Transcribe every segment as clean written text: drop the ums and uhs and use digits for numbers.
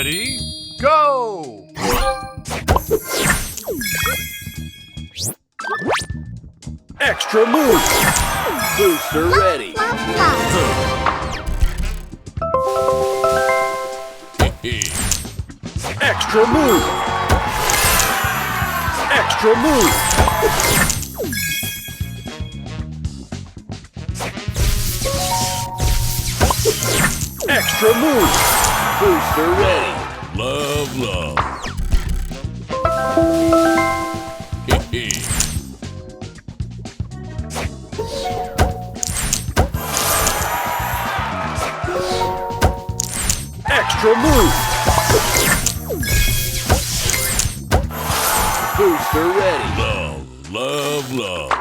Ready, go! Extra move! Booster ready! Extra move! Extra move! Extra move! Booster ready! Love, love. Extra move! Booster ready! Love, love, love.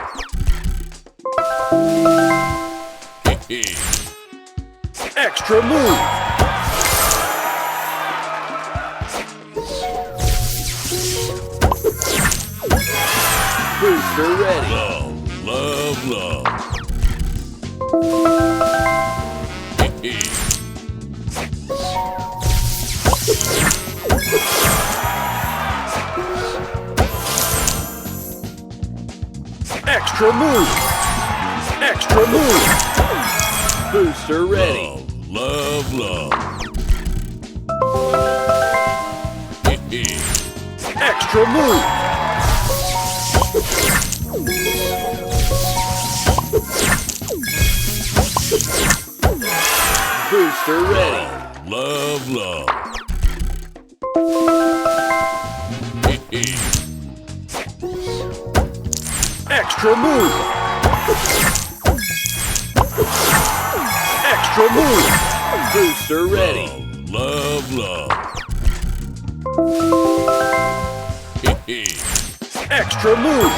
Extra move! Booster ready! Love, love, love. Extra move! Extra move! Booster ready! Love, love, Extra move! Booster ready! love, love. Extra move! Extra move! Booster ready! Love, love. Extra move!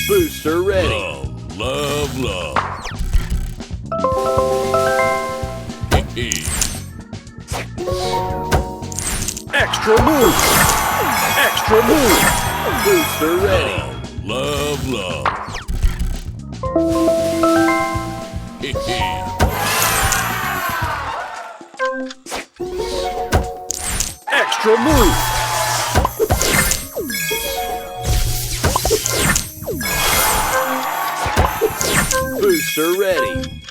Booster ready! Love, love. Extra move! Extra move! Booster ready! Love, love. Extra move! Booster ready!